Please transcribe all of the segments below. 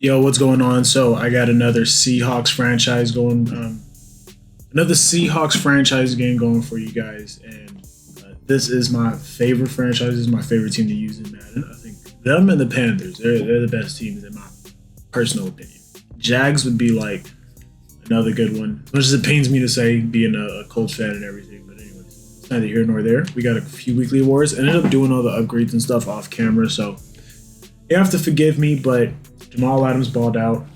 Yo, what's going on? So I got another Seahawks franchise going, another Seahawks franchise game going for you guys, and this is my favorite franchise. This is my favorite team to use in Madden. I think them and the Panthers, they're the best teams in my personal opinion. Jags would be like another good one, as much as it pains me to say, being a Colts fan and everything. But anyways, it's neither here nor there. We got a few weekly awards. Ended up doing all the upgrades and stuff off camera, so you have to forgive me, but Jamal Adams balled out,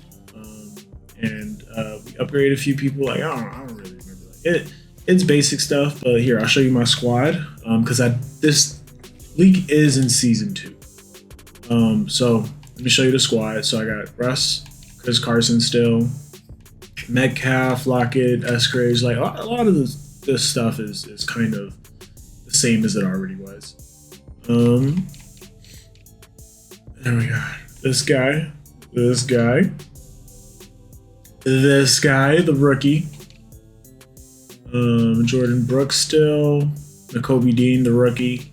and we upgraded a few people. Like I don't really remember it. It's basic stuff, but here I'll show you my squad because this league is in season 2. So let me show you the squad. So I got Russ, Chris Carson still, Metcalf, Lockett, Eskridge. Like a lot of this stuff is kind of the same as it already was. There we go. This guy, the rookie. Jordan Brooks still. Nakobe Dean, the rookie.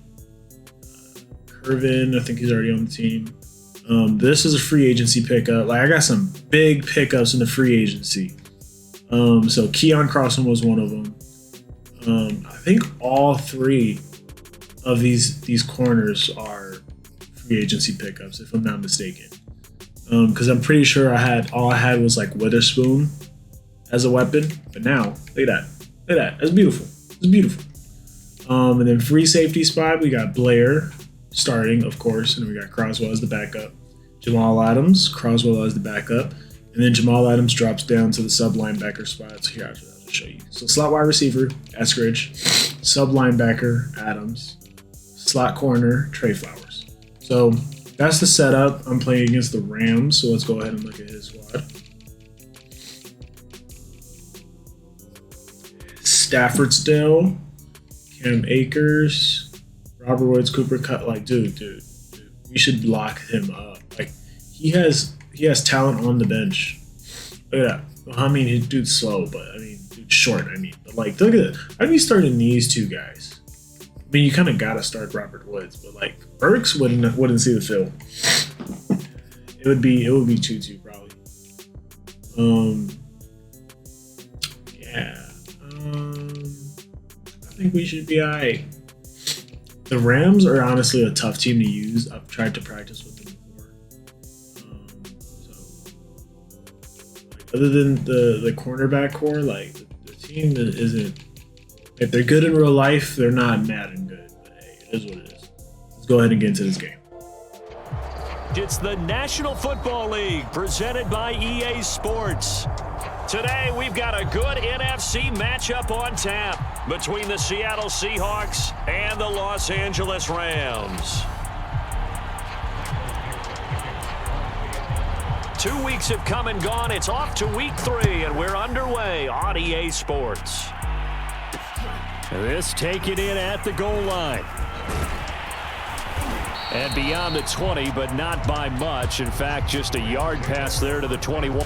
Curvin, I think he's already on the team. This is a free agency pickup. Like I got some big pickups in the free agency. So Keon Crossman was one of them. I think all 3 of these corners are free agency pickups, if I'm not mistaken. Because I'm pretty sure all I had was like Witherspoon as a weapon, but now look at that. It's beautiful. It's beautiful. And then free safety spot, we got Blair starting, of course, and then we got Croswell as the backup. Jamal Adams, Croswell as the backup, and then Jamal Adams drops down to the sub linebacker spot. So here I'll show you. So slot wide receiver, Eskridge, sub linebacker, Adams, slot corner, Trey Flowers. So that's the setup. I'm playing against the Rams, so let's go ahead and look at his squad. Stafford still, Cam Akers, Robert Woods, Cooper Cut. Like, dude, we should lock him up. Like, he has talent on the bench. Look at that. I mean, his dude's slow, but I mean, dude's short. But like, look at it. I'd be starting these 2 guys. I mean, you kind of gotta start Robert Woods, but like Burks wouldn't see the field. It would be 2-2 probably. Yeah. I think we should be alright. The Rams are honestly a tough team to use. I've tried to practice with them before. Like, other than the cornerback core, like the team isn't. If they're good in real life, they're not Madden good. But hey, it is what it is. Let's go ahead and get into this game. It's the National Football League presented by EA Sports. Today, we've got a good NFC matchup on tap between the Seattle Seahawks and the Los Angeles Rams. 2 weeks have come and gone. It's off to week 3, and we're underway on EA Sports. This taken in at the goal line. And beyond the 20, but not by much. In fact, just a yard pass there to the 21.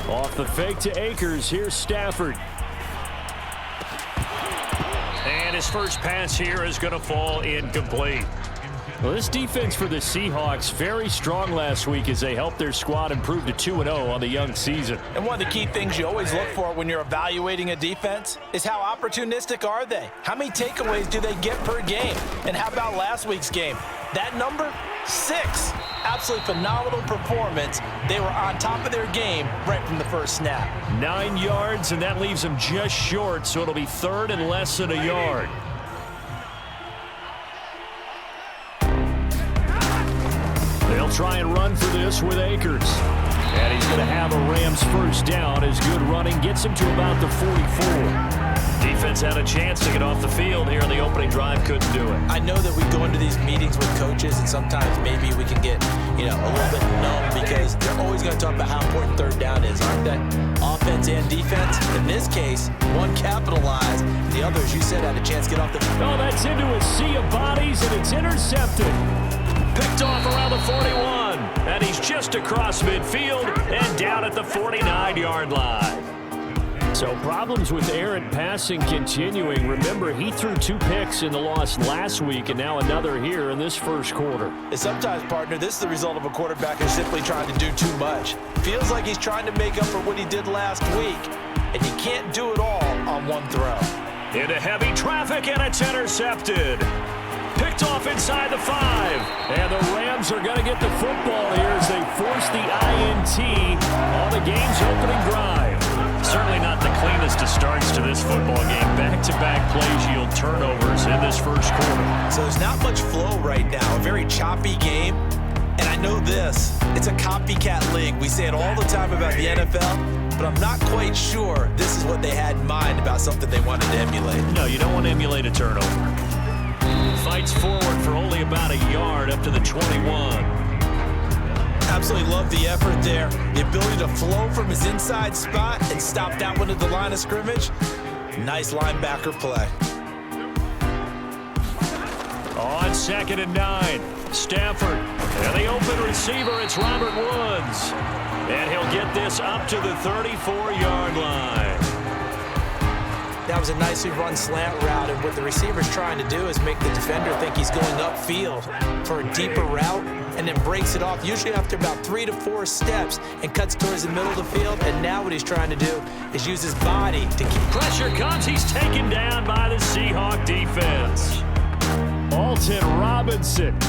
Off the fake to Akers, here's Stafford. And his first pass here is going to fall incomplete. Well, this defense for the Seahawks, very strong last week as they helped their squad improve to 2-0 on the young season. And one of the key things you always look for when you're evaluating a defense is how opportunistic are they? How many takeaways do they get per game? And how about last week's game? That number, 6. Absolutely phenomenal performance. They were on top of their game right from the first snap. 9 yards, and that leaves them just short, so it'll be third and less than a yard. They'll try and run for this with Akers. And he's going to have a Rams first down as good running gets him to about the 44. Defense had a chance to get off the field here in the opening drive, couldn't do it. I know that we go into these meetings with coaches, and sometimes maybe we can get, a little bit numb because they're always going to talk about how important third down is, aren't they? Offense and defense. In this case, one capitalized, the other, as you said, had a chance to get off the field. Oh, that's into a sea of bodies, and it's intercepted. Picked off around the 41, and he's just across midfield and down at the 49-yard line. So problems with errant passing continuing. Remember, he threw 2 picks in the loss last week and now another here in this first quarter. And sometimes, partner, this is the result of a quarterback who's simply trying to do too much. Feels like he's trying to make up for what he did last week, and you can't do it all on one throw. Into heavy traffic, and it's intercepted. Picked off inside the 5. And the Rams are going to get the football here as they force the INT on the game's opening drive. Certainly not the cleanest of starts to this football game. Back-to-back plays yield turnovers in this first quarter. So there's not much flow right now. A very choppy game. And I know this. It's a copycat league. We say it all the time about the NFL, but I'm not quite sure this is what they had in mind about something they wanted to emulate. No, you don't want to emulate a turnover. Fights forward for only about a yard up to the 21. Absolutely love the effort there. The ability to flow from his inside spot and stop that one at the line of scrimmage. Nice linebacker play. On 2nd and 9, Stafford. And the open receiver, it's Robert Woods. And he'll get this up to the 34-yard line. That was a nicely run slant route, and what the receiver's trying to do is make the defender think he's going upfield for a deeper route, and then breaks it off, usually after about 3 to 4 steps, and cuts towards the middle of the field. And now what he's trying to do is use his body to keep... Pressure comes, he's taken down by the Seahawks defense. Alton Robinson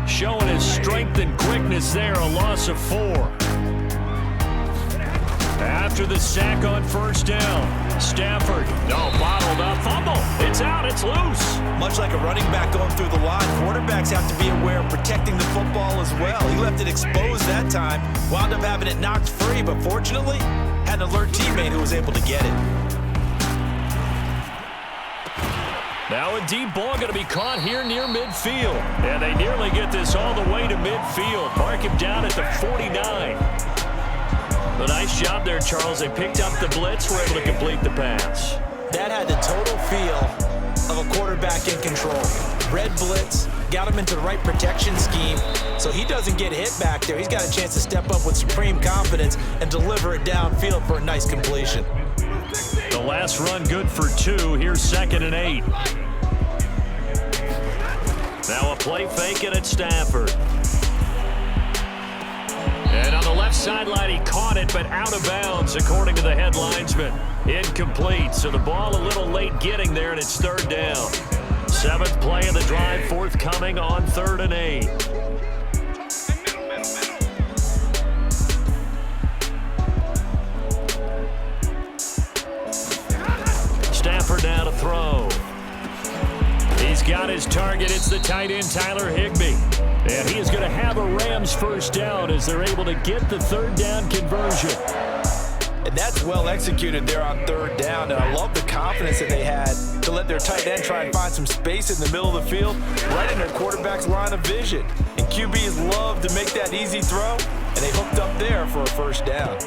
showing his strength and quickness there, a loss of 4. After the sack on first down, Stafford, bottled up, fumble, it's out, it's loose. Much like a running back going through the line, quarterbacks have to be aware of protecting the football as well. He left it exposed that time, wound up having it knocked free, but fortunately, had an alert teammate who was able to get it. Now a deep ball going to be caught here near midfield. And they nearly get this all the way to midfield. Mark him down at the 49. A nice job there, Charles. They picked up the blitz, were able to complete the pass. That had the total feel of a quarterback in control. Red blitz, got him into the right protection scheme, so he doesn't get hit back there. He's got a chance to step up with supreme confidence and deliver it downfield for a nice completion. The last run good for 2. Here's 2nd and 8. Now a play fake it at Stafford. And on the left sideline, he caught it, but out of bounds, according to the head linesman. Incomplete, so the ball a little late getting there, and it's 3rd down. 7th play of the drive, forthcoming on 3rd and 8. Stafford now to throw. He's got his target. It's the tight end, Tyler Higbee. And he is going to have a Rams first down as they're able to get the 3rd down conversion. And that's well executed there on 3rd down. And I love the confidence that they had to let their tight end try and find some space in the middle of the field, right in their quarterback's line of vision. And QBs love to make that easy throw, and they hooked up there for a first down.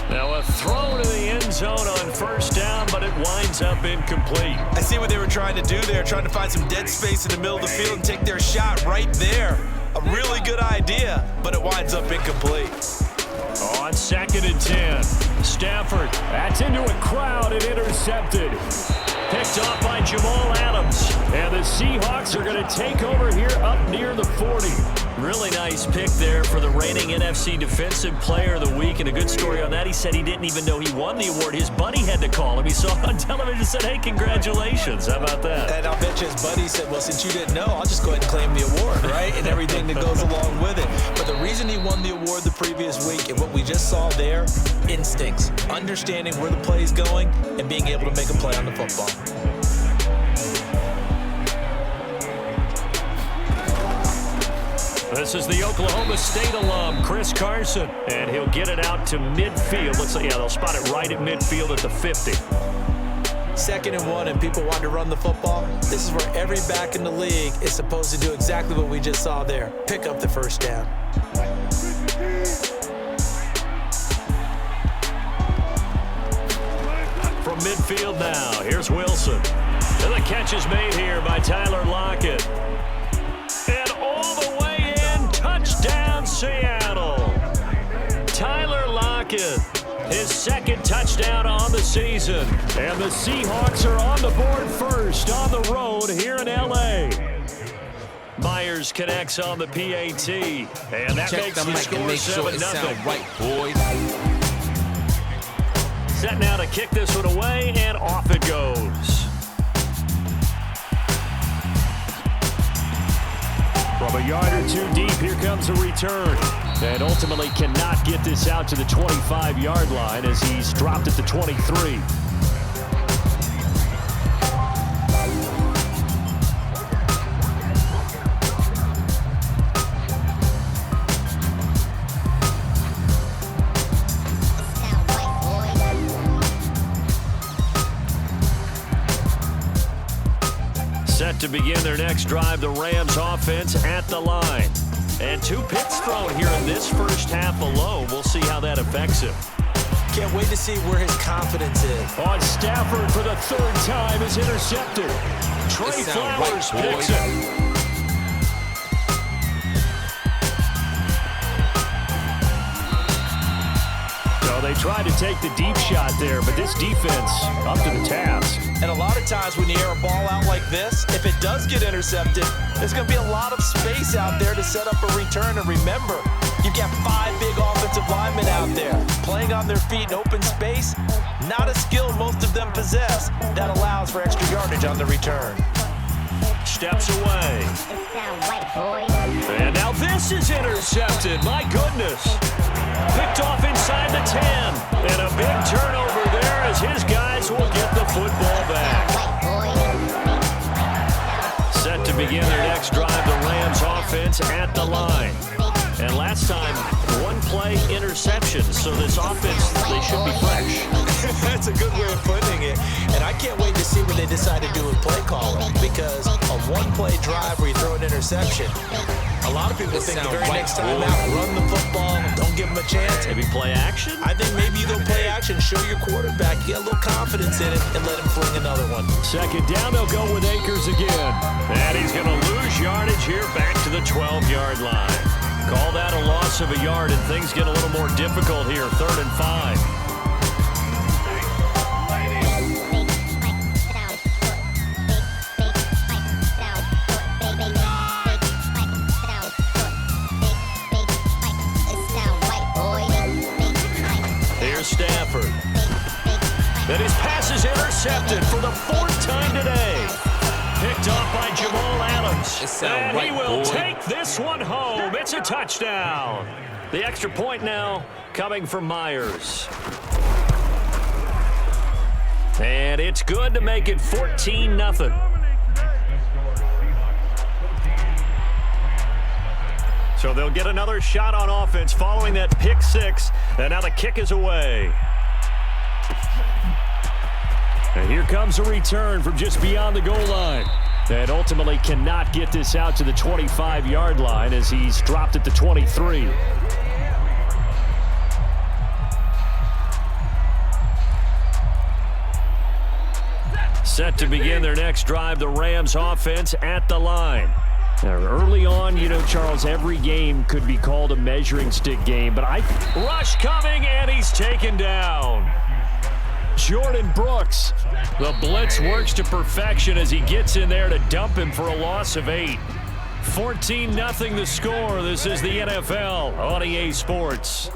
Now a throw to the end zone on first down, but it winds up incomplete. I see what they were trying to do there, trying to find some dead space in the middle of the field and take their shot right there. A really good idea, but it winds up incomplete. On 2nd and 10, Stafford, that's into a crowd and intercepted. Picked off by Jamal Adams. And the Seahawks are going to take over here up near the 40. Really nice pick there for the reigning NFC Defensive Player of the Week. And a good story on that, he said he didn't even know he won the award. His buddy had to call him. He saw it on television and said, hey, congratulations. How about that? And I'll bet you his buddy said, well, since you didn't know, I'll just go ahead and claim the award, right? And everything that goes along with it. But the reason he won the award the previous week and what we just saw there, instincts, understanding where the play is going and being able to make a play on the football. The This is the Oklahoma State alum, Chris Carson, and he'll get it out to midfield. Looks like, yeah, they'll spot it right at midfield at the 50. 2nd and 1, and people want to run the football. This is where every back in the league is supposed to do exactly what we just saw there. Pick up the first down. From midfield now, here's Wilson. And the catch is made here by Tyler Lockett. And all the way in, touchdown Seattle. Tyler Lockett, his 2nd touchdown on the season. And the Seahawks are on the board first on the road here in L.A. Myers connects on the PAT. And that makes the score 7-0. Right, boys. Set now to kick this one away, and off it goes. From a yard or two deep, here comes a return. And ultimately cannot get this out to the 25-yard line as he's dropped at the 23. Set to begin their next drive, the Rams offense at the line. And 2 picks thrown here in this first half alone. We'll see how that affects him. Can't wait to see where his confidence is. On Stafford for the 3rd time is intercepted. Trey Flowers picks it. They tried to take the deep shot there, but this defense up to the task. And a lot of times when you air a ball out like this, if it does get intercepted, there's going to be a lot of space out there to set up a return. And remember, you've got 5 big offensive linemen out there playing on their feet in open space. Not a skill most of them possess that allows for extra yardage on the return. Steps away. And now this is intercepted. My goodness. Picked off inside the 10. And a big turnover there as his guys will get the football back. Set to begin their next drive, the Rams offense at the line. And last time, 1 play interception. So this offense, they should be fresh. That's a good way of putting it. And I can't wait to see what they decide to do with play calling, because a 1-play drive where you throw an interception, a lot of people think the very next time out, run the football, don't give them a chance. Maybe play action? I think maybe you go play action, show your quarterback, get a little confidence in it, and let him fling another one. 2nd down, they'll go with Akers again. And he's going to lose yardage here back to the 12-yard line. Call that a loss of a yard, and things get a little more difficult here, 3rd and 5. Stafford. And his pass is intercepted for the 4th time today. Picked off by Jamal Adams. And he will take this one home. It's a touchdown. The extra point now coming from Myers. And it's good to make it 14-0. So they'll get another shot on offense following that pick 6. And now the kick is away. And here comes a return from just beyond the goal line. And ultimately cannot get this out to the 25-yard line as he's dropped at the 23. Set to begin their next drive, the Rams offense at the line. Now, early on, you know, Charles, every game could be called a measuring stick game, but rush coming, and he's taken down. Jordan Brooks. The blitz works to perfection as he gets in there to dump him for a loss of 8. 14-0 the score. This is the NFL on EA Sports.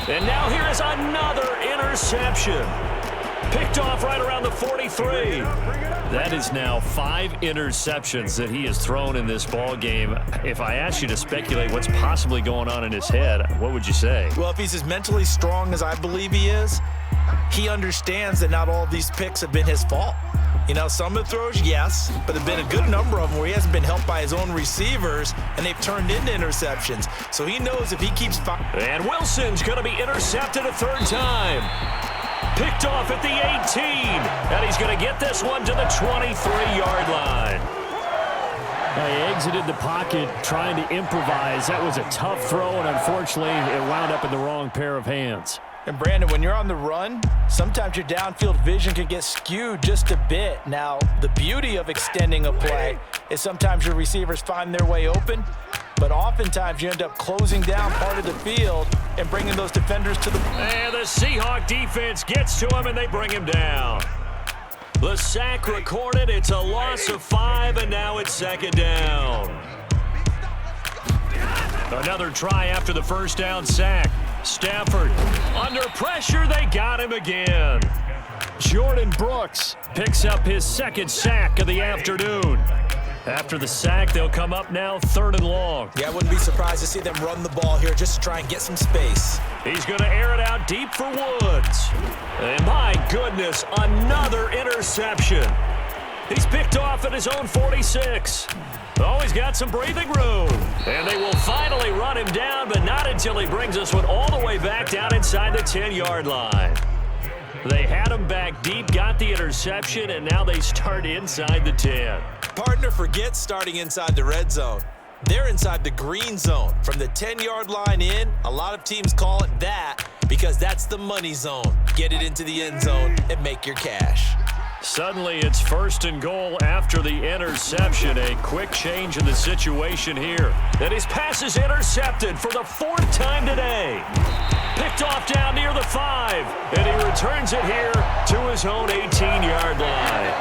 And now here is another interception. Picked off right around the 43. That is now 5 interceptions that he has thrown in this ball game. If I asked you to speculate what's possibly going on in his head, what would you say? Well, if he's as mentally strong as I believe he is, he understands that not all these picks have been his fault. You know, some of the throws, yes, but there have been a good number of them where he hasn't been helped by his own receivers, and they've turned into interceptions. So he knows if he keeps... And Wilson's going to be intercepted a third time. Picked off at the 18, and he's going to get this one to the 23-yard line. He exited the pocket trying to improvise. That was a tough throw, and unfortunately, it wound up in the wrong pair of hands. And Brandon, when you're on the run, sometimes your downfield vision can get skewed just a bit. Now, the beauty of extending a play is sometimes your receivers find their way open, but oftentimes you end up closing down part of the field and bringing those defenders to the... And the Seahawk defense gets to him, and they bring him down. The sack recorded. It's a loss of 5, and now it's second down. Another try after the first down sack. Stafford under pressure. They got him again. Jordan Brooks picks up his second sack of the afternoon. After the sack, they'll come up now 3rd and long. Yeah, I wouldn't be surprised to see them run the ball here just to try and get some space. He's going to air it out deep for Woods. And my goodness, another interception. He's picked off at his own 46. Oh, he's got some breathing room. And they will finally run him down, but not until he brings this one all the way back down inside the 10-yard line. They had him back deep, got the interception, and now they start inside the 10. Partner forgets starting inside the red zone. They're inside the green zone. From the 10-yard line in, a lot of teams call it that because that's the money zone. Get it into the end zone and make your cash. Suddenly, it's 1st and goal after the interception. A quick change in the situation here. And his pass is intercepted for the 4th time today. Picked off down near the 5, and he returns it here to his own 18-yard line.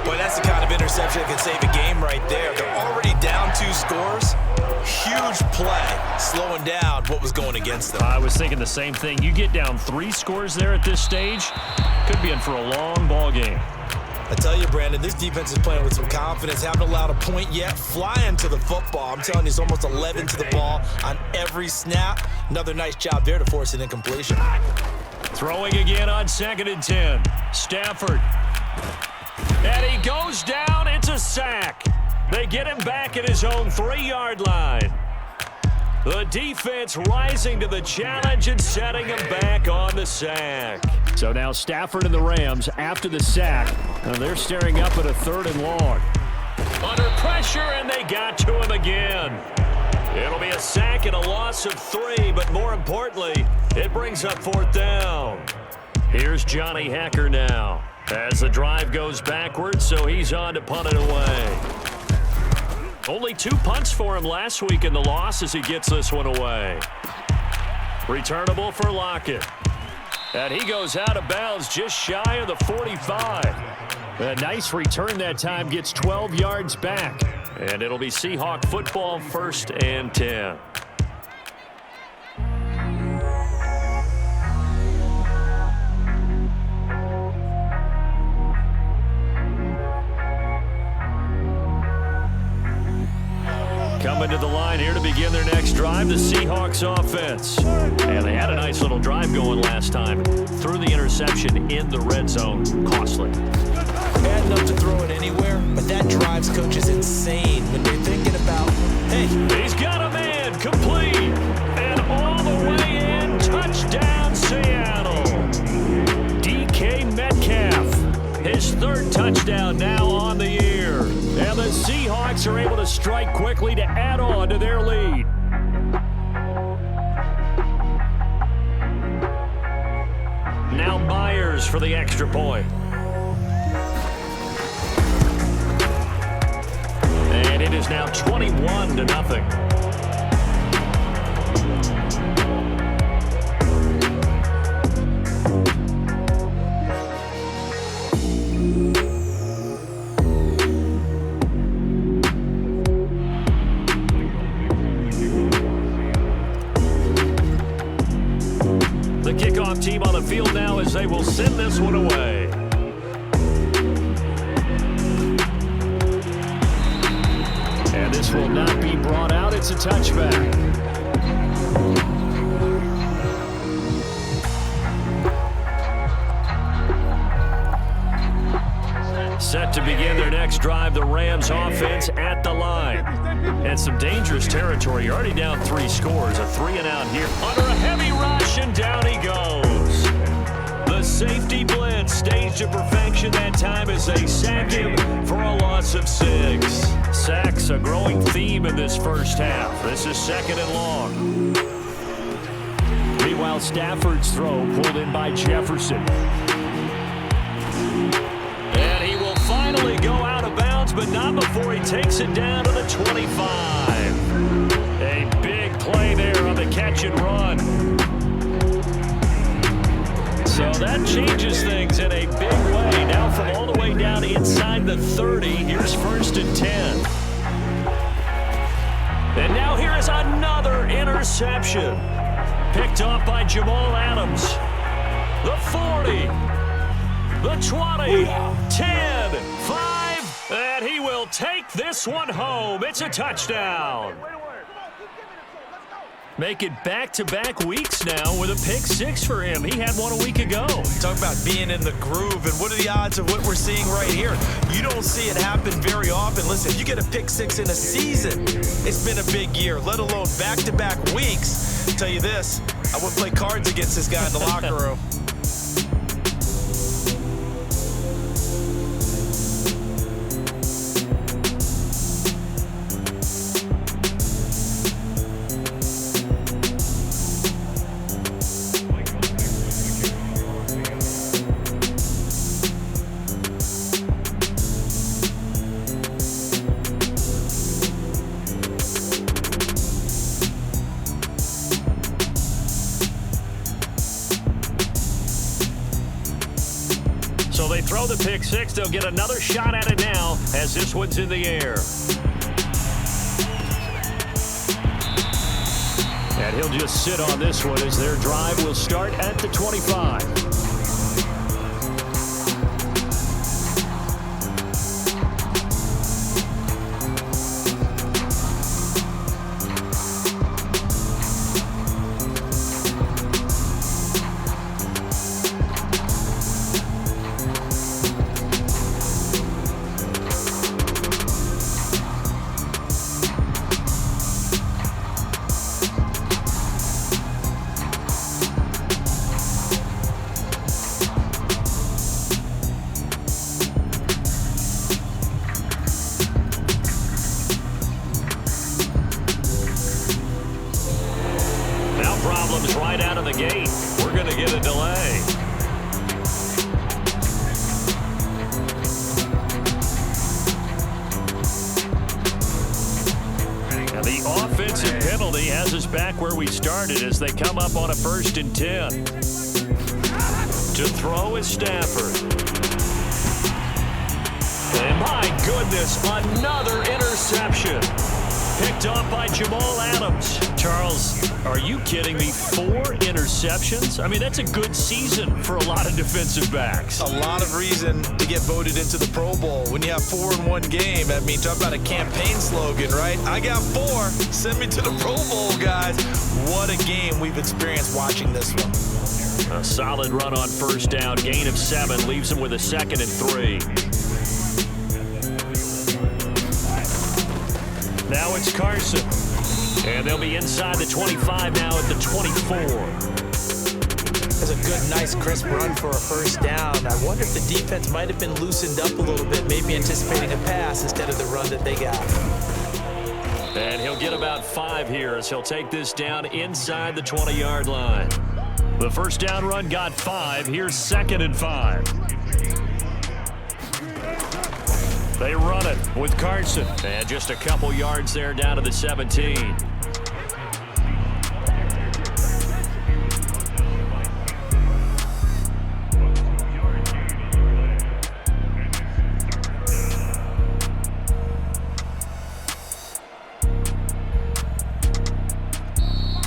Boy, that's the kind of interception that can save a game right there. They're already down 2 scores. Huge play, slowing down what was going against them. I was thinking the same thing. You get down 3 scores there at this stage, could be in for a long ball game. I tell you, Brandon, this defense is playing with some confidence. Haven't allowed a point yet. Flying to the football. I'm telling you, it's almost 11 to the ball on every snap. Another nice job there to force an incompletion. Throwing again on 2nd and 10. Stafford. And he goes down. It's a sack. They get him back at his own 3-yard line. The defense rising to the challenge and setting him back on the sack. So now Stafford and the Rams, after the sack, they're staring up at a 3rd and long. Under pressure, and they got to him again. It'll be a sack and a loss of 3, but more importantly, it brings up 4th down. Here's Johnny Hecker now as the drive goes backwards, so he's on to punt it away. Only 2 punts for him last week in the loss as he gets this one away. Returnable for Lockett. And he goes out of bounds just shy of the 45. A nice return that time, gets 12 yards back. And it'll be Seahawk football, 1st and 10. Coming to the line here to begin their next drive, the Seahawks offense. And they had a nice little drive going last time. Threw the interception in the red zone. Costly. Bad enough to throw it anywhere, but that drives coaches insane when they're thinking about, hey. He's got a man, complete. And all the way in, touchdown Seattle. DK Metcalf, his 3rd touchdown now on the year. And the Seahawks are able to strike quickly to add on to their lead. Now Myers for the extra point. And it is now 21-0. Kickoff team on the field now as they will send this one away. And this will not be brought out. It's a touchback. Set to begin their next drive, the Rams offense at the line. And some dangerous territory. You're already down 3 scores. A 3-and-out here. Under a heavy rush, and down he goes. The safety blitz staged to perfection that time as they sack him for a loss of 6. Sacks, a growing theme in this first half. This is 2nd and long. Meanwhile, Stafford's throw pulled in by Jefferson. And he will finally go out of bounds, but not before he takes it down to the 25. A big play there on the catch and run. So that changes things in a big way. Now from all the way down inside the 30, here's 1st and 10. And now here is another interception. Picked off by Jamal Adams. The 40, the 20, 10, 5, and he will take this one home. It's a touchdown. Make it back-to-back weeks now with a pick 6 for him. He had one a week ago. Talk about being in the groove, and what are the odds of what we're seeing right here? You don't see it happen very often. Listen, if you get a pick 6 in a season, it's been a big year, let alone back-to-back weeks. I'll tell you this, I wouldn't play cards against this guy in the locker room. So they throw the pick 6. They'll get another shot at it now as this one's in the air. And he'll just sit on this one as their drive will start at the 25. Problems right out of the gate. We're going to get a delay. And the offensive penalty has us back where we started as they come up on a 1st and 10. To throw is Stafford. And my goodness, another interception. Picked off by Jamal Adams. Charles, are you kidding me? 4 interceptions? I mean, that's a good season for a lot of defensive backs. A lot of reason to get voted into the Pro Bowl. When you have 4 in one game, I mean, talk about a campaign slogan, right? I got 4. Send me to the Pro Bowl, guys. What a game we've experienced watching this one. A solid run on 1st down. Gain of 7 leaves him with a 2nd and 3. Now it's Carson. And they'll be inside the 25 now at the 24. That's a good, nice, crisp run for a 1st down. I wonder if the defense might have been loosened up a little bit, maybe anticipating a pass instead of the run that they got. And he'll get about 5 here as he'll take this down inside the 20-yard line. The 1st down run got 5. Here's 2nd and 5. They run it with Carson. And just a couple yards there down to the 17.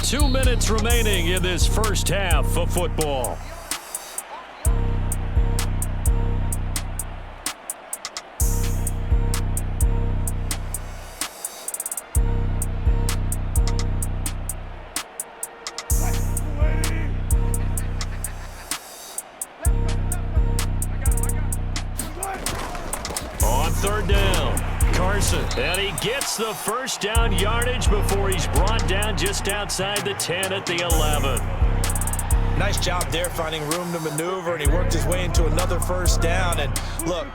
Two minutes remaining in this first half of football. third down. Carson, and he gets the first down yardage before he's brought down just outside the 10 at the 11. Nice job there finding room to maneuver, and he worked his way into another first down. And look,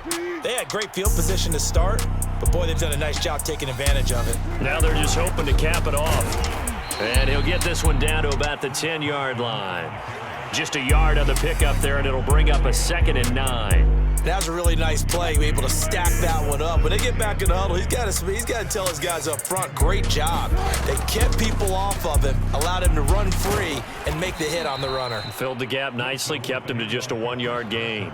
they had great field position to start, but boy, they've done a nice job taking advantage of it. Now they're just hoping to cap it off. And he'll get this one down to about the 10-yard line. Just a yard on the pickup there, and it'll bring up a 2nd and 9. That was a really nice play. Able to stack that one up. When they get back in the huddle, he's got to tell his guys up front, great job. They kept people off of him, allowed him to run free, and make the hit on the runner. Filled the gap nicely, kept him to just a 1-yard gain.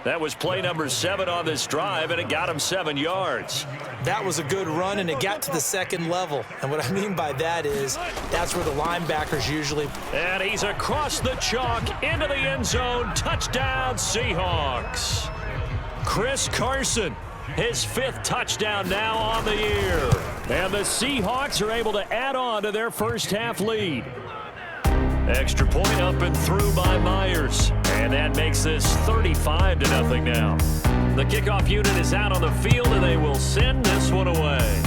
That was play number 7 on this drive, and it got him 7 yards. That was a good run, and it got to the second level. And what I mean by that is that's where the linebackers usually... And he's across the chalk into the end zone. Touchdown, Seahawks. Chris Carson, his 5th touchdown now on the year. And the Seahawks are able to add on to their first half lead. Extra point up and through by Myers. And that makes this 35-0 now. The kickoff unit is out on the field, and they will send this one away.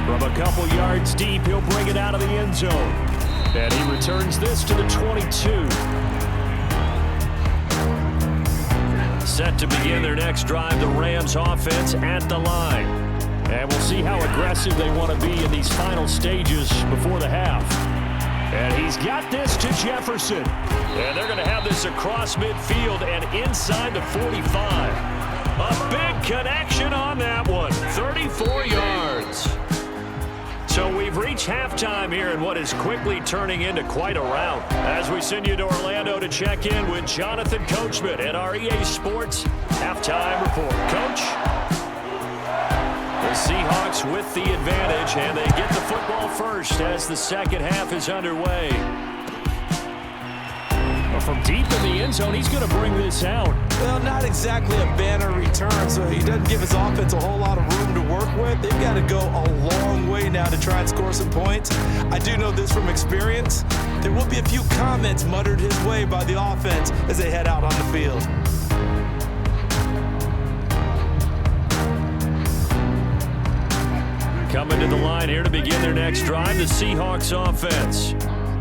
From a couple yards deep, he'll bring it out of the end zone. And he returns this to the 22. Set to begin their next drive, the Rams offense at the line. And we'll see how aggressive they want to be in these final stages before the half. And he's got this to Jefferson. And they're going to have this across midfield and inside the 45. A big connection on that one. 34 yards. So we've reached halftime here in what is quickly turning into quite a rout. As we send you to Orlando to check in with Jonathan Coachman at our EA Sports Halftime Report. Coach? The Seahawks with the advantage, and they get the football first as the second half is underway. Well, from deep in the end zone, he's going to bring this out. Well, not exactly a banner return, so he doesn't give his offense a whole lot of room to work with. They've got to go a long way now to try and score some points. I do know this from experience. There will be a few comments muttered his way by the offense as they head out on the field. Coming to the line here to begin their next drive, the Seahawks offense.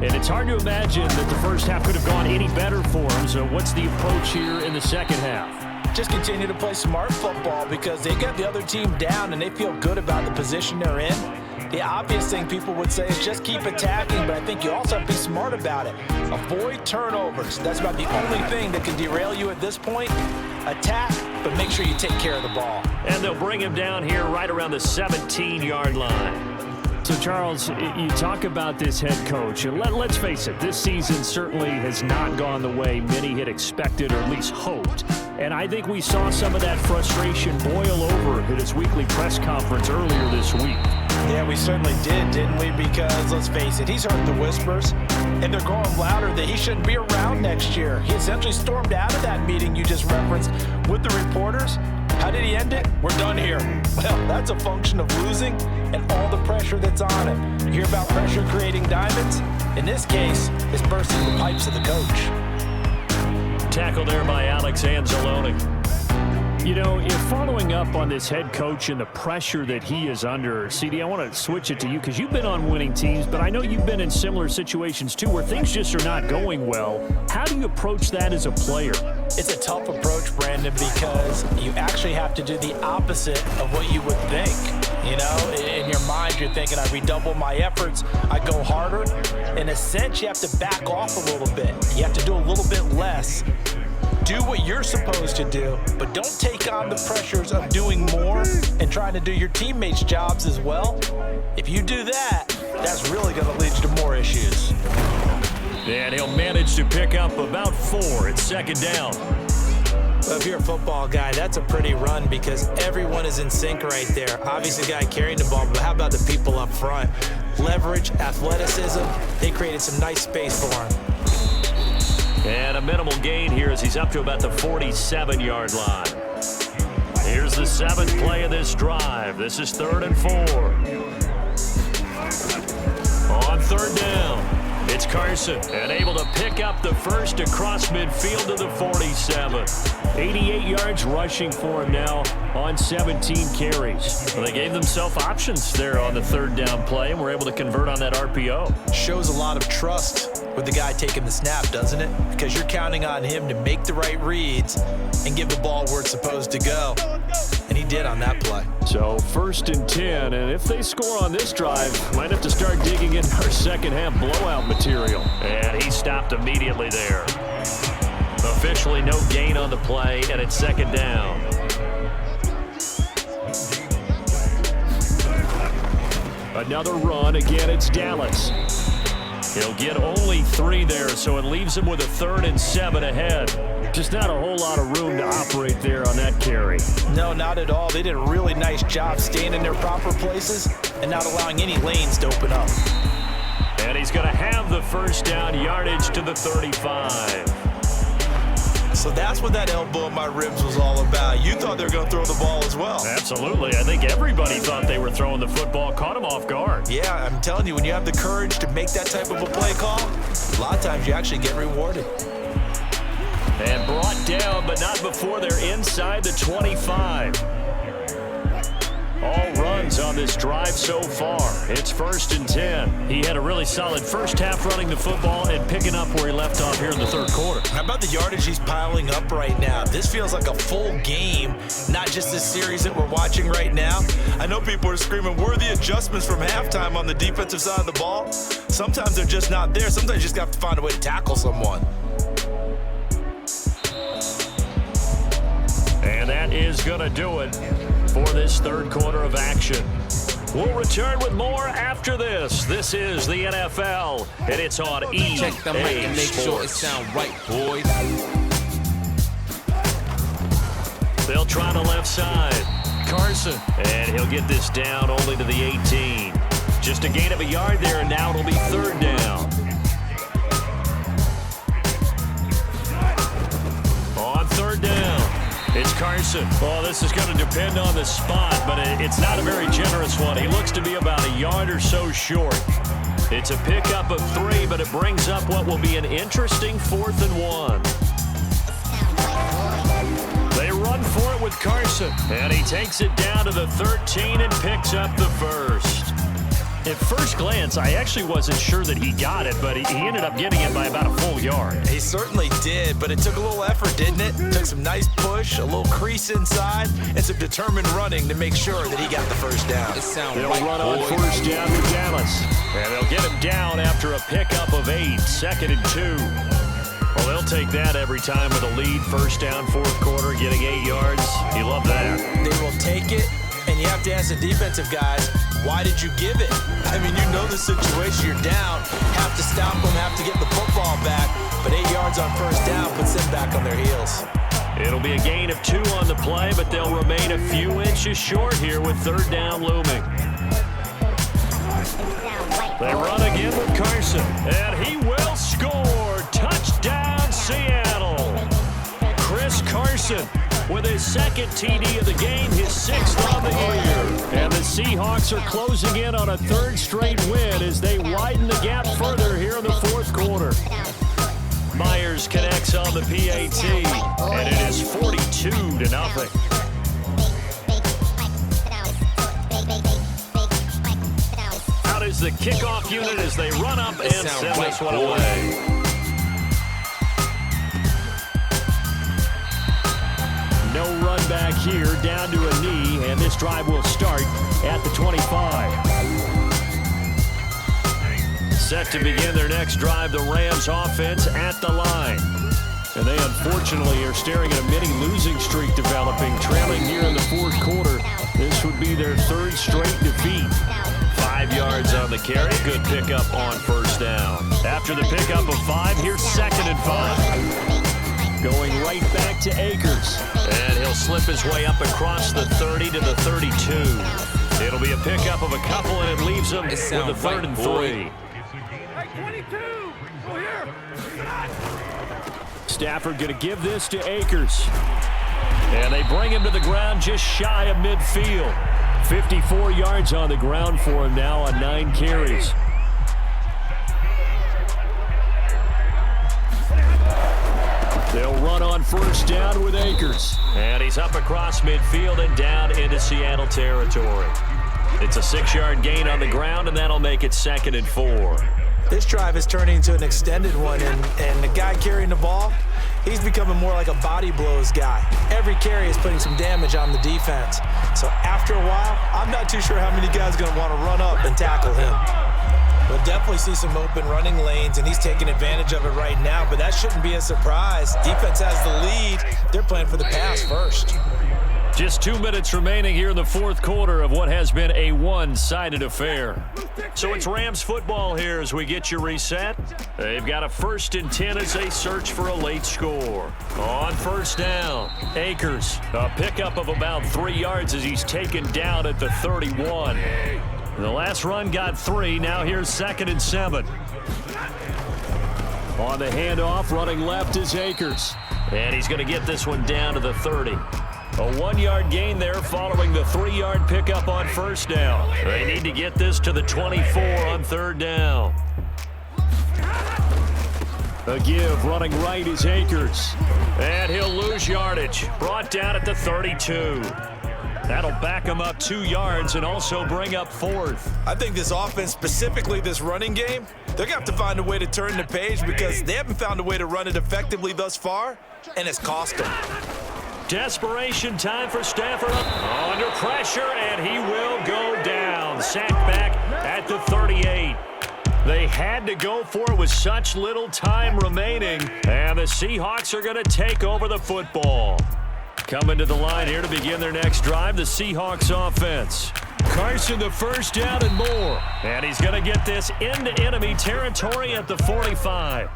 And it's hard to imagine that the first half could have gone any better for them. So what's the approach here in the second half? Just continue to play smart football because they got the other team down and they feel good about the position they're in. The obvious thing people would say is just keep attacking, but I think you also have to be smart about it. Avoid turnovers. That's about the only thing that can derail you at this point. Attack, but make sure you take care of the ball. And they'll bring him down here right around the 17-yard line. So, Charles, you talk about this head coach, and let's face it, this season certainly has not gone the way many had expected or at least hoped. And I think we saw some of that frustration boil over at his weekly press conference earlier this week. Yeah, we certainly did, didn't we? Because, let's face it, he's heard the whispers, and they're going louder that he shouldn't be around next year. He essentially stormed out of that meeting you just referenced with the reporters. How did he end it? We're done here. Well, that's a function of losing and all the pressure that's on him. You hear about pressure creating diamonds? In this case, it's bursting the pipes of the coach. Tackle there by Alex Anzalone. You know, if following up on this head coach and the pressure that he is under, CD, I want to switch it to you because you've been on winning teams, but I know you've been in similar situations too where things just are not going well. How do you approach that as a player? It's a tough approach, Brandon, because you actually have to do the opposite of what you would think. You know, in your mind, you're thinking, I redouble my efforts, I go harder. In a sense, you have to back off a little bit. You have to do a little bit less. Do what you're supposed to do, but don't take on the pressures of doing more and trying to do your teammates' jobs as well. If you do that, that's really going to lead you to more issues. And he'll manage to pick up about 4 at second down. Well, if you're a football guy, that's a pretty run because everyone is in sync right there. Obviously, the guy carrying the ball, but how about the people up front? Leverage, athleticism, they created some nice space for him. And a minimal gain here as he's up to about the 47-yard line. Here's the 7th play of this drive. This is 3rd and 4. On 3rd down, It's Carson, and able to pick up the first across midfield to the 47. 88 yards rushing for him now on 17 carries. Well, they gave themselves options there on the third down play, and were able to convert on that RPO. Shows a lot of trust with the guy taking the snap, doesn't it? Because you're counting on him to make the right reads and give the ball where it's supposed to go. And he did on that play. So 1st and 10, and if they score on this drive, might have to start digging in our second half blowout material. And he stopped immediately there. Officially no gain on the play, and it's 2nd down. Another run. Again, it's Dallas. He'll get only 3 there, so it leaves him with a 3rd and 7 ahead. Just not a whole lot of room to operate there on that carry. No, not at all. They did a really nice job staying in their proper places and not allowing any lanes to open up. And he's going to have the 1st down, yardage to the 35. So that's what that elbow in my ribs was all about. You thought they were going to throw the ball as well. Absolutely. I think everybody thought they were throwing the football, caught him off guard. Yeah, I'm telling you, when you have the courage to make that type of a play call, a lot of times you actually get rewarded. And brought down, but not before they're inside the 25. All runs on this drive so far. It's 1st and 10. He had a really solid first half running the football and picking up where he left off here in the 3rd quarter. How about the yardage he's piling up right now? This feels like a full game, not just this series that we're watching right now. I know people are screaming, where are the adjustments from halftime on the defensive side of the ball? Sometimes they're just not there. Sometimes you just have to find a way to tackle someone. And that is going to do it for this 3rd quarter of action. We'll return with more after this. This is the NFL, and it's on EA Check the mic and make Sports. sure it sound right, boys. They'll try the left side. Carson, and he'll get this down only to the 18. Just a gain of a yard there, and now it'll be 3rd down. On 3rd down. It's Carson. Well, this is going to depend on the spot, but it's not a very generous one. He looks to be about a yard or so short. It's a pickup of 3, but it brings up what will be an interesting 4th and 1. They run for it with Carson, and he takes it down to the 13 and picks up the 1st. At first glance, I actually wasn't sure that he got it, but he ended up getting it by about a full yard. He certainly did, but it took a little effort, didn't it? Took some nice push, a little crease inside, and some determined running to make sure that he got the 1st down. They'll run on 1st down with Dallas. And they'll get him down after a pickup of 8, 2nd and 2. Well, they'll take that every time with a lead. 1st down, 4th quarter, getting 8 yards. You love that. They will take it, and you have to ask the defensive guys, why did you give it? I mean, you know the situation. You're down, have to stop them, have to get the football back, but 8 yards on 1st down puts them back on their heels. It'll be a gain of 2 on the play, but they'll remain a few inches short here with 3rd down looming. They run again with Carson, and he will score. Touchdown, Seattle. Chris Carson with his 2nd TD of the game, his 6th on the year. And the Seahawks are closing in on a 3rd straight win as they widen the gap further here in the 4th quarter. Myers connects on the PAT, and it is 42-0. Out is the kickoff unit as they run up and send this one away. No run back here, down to a knee, and this drive will start at the 25. Set to begin their next drive, the Rams offense at the line. And they unfortunately are staring at a mini losing streak developing, trailing here in the 4th quarter. This would be their 3rd straight defeat. 5 yards on the carry, good pickup on 1st down. After the pickup of 5, here's 2nd and 5. Going right back to Akers. And he'll slip his way up across the 30 to the 32. It'll be a pickup of a couple, and it leaves him with a 3rd and 3. Stafford going to give this to Akers. And they bring him to the ground just shy of midfield. 54 yards on the ground for him now on 9 carries. They'll run on first down with Akers. And he's up across midfield and down into Seattle territory. It's a 6-yard gain on the ground, and that'll make it 2nd and 4. This drive is turning into an extended one, and the guy carrying the ball, he's becoming more like a body blows guy. Every carry is putting some damage on the defense. So after a while, I'm not too sure how many guys are going to want to run up and tackle him. We'll definitely see some open running lanes, and he's taking advantage of it right now, but that shouldn't be a surprise. Defense has the lead. They're playing for the pass first. Just 2 minutes remaining here in the fourth quarter of what has been a one-sided affair. So it's Rams football here as we get you reset. They've got a 1st and 10 as they search for a late score. On first down, Akers, a pickup of about 3 yards as he's taken down at the 31. The last run got 3. Now here's 2nd and 7. On the handoff, running left is Akers. And he's going to get this one down to the 30. A 1-yard gain there following the 3-yard pickup on first down. They need to get this to the 24 on 3rd down. A give, running right is Akers. And he'll lose yardage. Brought down at the 32. That'll back him up 2 yards and also bring up 4th. I think this offense, specifically this running game, they're going to have to find a way to turn the page because they haven't found a way to run it effectively thus far, and it's cost them. Desperation time for Stafford. Under pressure, and he will go down. Sacked back at the 38. They had to go for it with such little time remaining, and the Seahawks are going to take over the football. Coming to the line here to begin their next drive, the Seahawks offense. Carson the first down and more. And he's going to get this into enemy territory at the 45.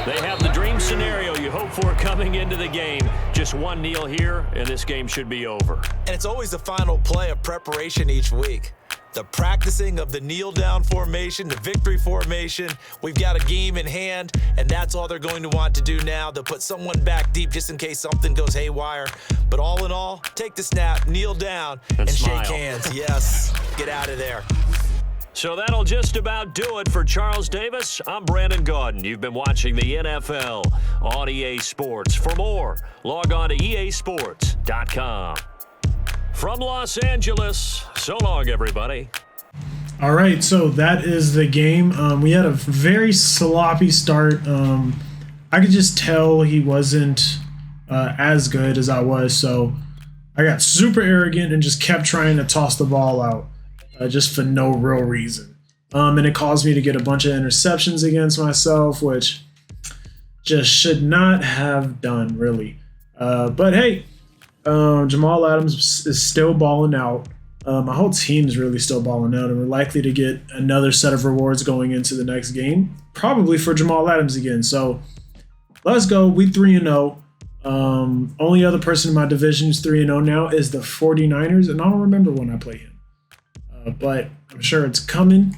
They have the dream scenario you hope for coming into the game. Just one kneel here, and this game should be over. And it's always the final play of preparation each week. The practicing of the kneel-down formation, the victory formation. We've got a game in hand, and that's all they're going to want to do now. They'll put someone back deep just in case something goes haywire. But all in all, take the snap, kneel down, and smile. shake hands. Yes, get out of there. So that'll just about do it for Charles Davis. I'm Brandon Gaudin. You've been watching the NFL on EA Sports. For more, log on to easports.com. From Los Angeles, so long, everybody. All right, so that is the game. We had a very sloppy start. I could just tell he wasn't as good as I was, so I got super arrogant and just kept trying to toss the ball out just for no real reason. And it caused me to get a bunch of interceptions against myself, which just should not have done, really. But hey, Jamal Adams is still balling out. My whole team is really still balling out, and we're likely to get another set of rewards going into the next game, probably for Jamal Adams again. So let's go. We 3-0. Only other person in my division who's 3-0 now is the 49ers, and I don't remember when I play him. But I'm sure it's coming.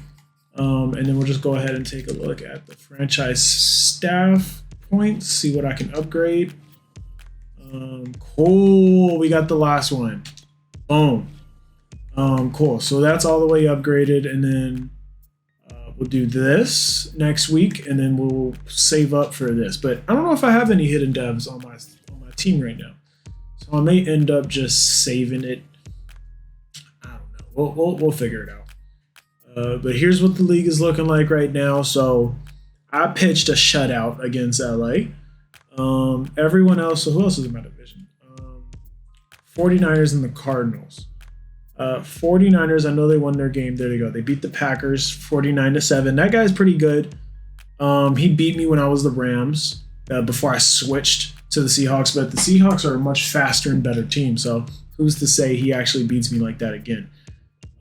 And then we'll just go ahead and take a look at the franchise staff points, see what I can upgrade. Cool. We got the last one. Boom. Cool. So that's all the way upgraded, and then we'll do this next week, and then we'll save up for this. But I don't know if I have any hidden devs on my team right now, so I may end up just saving it. I don't know. We'll figure it out. But here's what the league is looking like right now. So I pitched a shutout against LA. Everyone else. So who else is in my division? 49ers and the Cardinals. 49ers, I know they won their game. There they go. They beat the Packers 49-7. That guy's pretty good. He beat me when I was the Rams before I switched to the Seahawks. But the Seahawks are a much faster and better team. So who's to say he actually beats me like that again?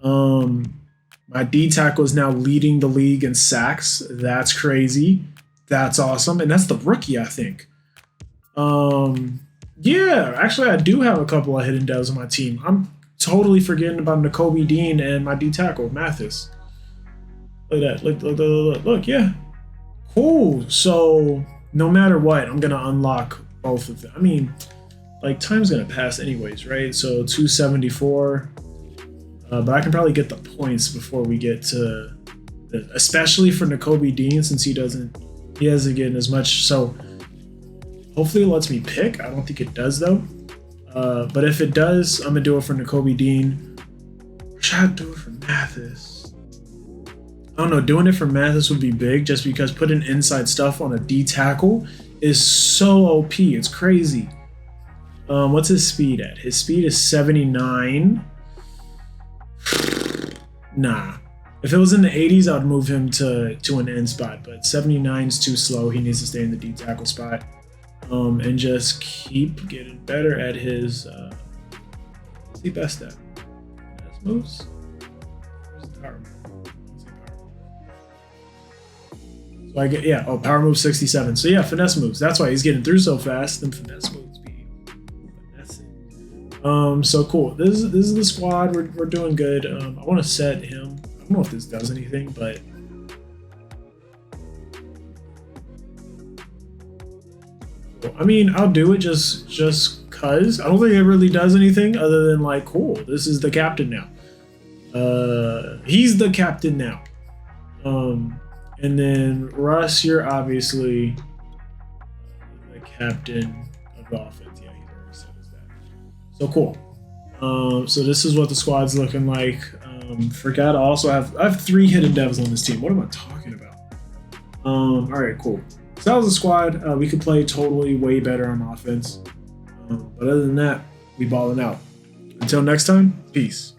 My D tackle is now leading the league in sacks. That's crazy. That's awesome. And that's the rookie, I think. Yeah, actually, I do have a couple of hidden devs on my team. I'm totally forgetting about Nakobe Dean and my D tackle, Mathis. Look at that. Look, yeah. Cool. So no matter what, I'm going to unlock both of them. I mean, like, time's going to pass anyways, right? So 274. But I can probably get the points before we get to especially for Nakobe Dean, since he hasn't getting as much. So Hopefully it lets me pick. I don't think it does though. But if it does, I'm gonna do it for Nakobe Dean. Or should I do it for Mathis? I don't know. Doing it for Mathis would be big just because putting inside stuff on a D tackle is so OP. It's crazy. What's his speed at? His speed is 79. Nah. If it was in the 80s, I would move him to an end spot, but 79 is too slow. He needs to stay in the D tackle spot. And just keep getting better at his what's he best at? Finesse moves? Where's the power move? So I get power move 67. So yeah, finesse moves. That's why he's getting through so fast. Then finesse moves be finessing. So cool. This is the squad. We're doing good. I want to set him. I don't know if this does anything, but I mean, I'll do it just cause. I don't think it really does anything other than like, cool, this is the captain now. He's the captain now. And then Russ, you're obviously the captain of the offense. Yeah, he's already said as that. So cool. So this is what the squad's looking like. Forgot I also have 3 hidden devs on this team. What am I talking about? All right, cool. So that was the squad. We could play totally way better on offense. But other than that, we balling out. Until next time, peace.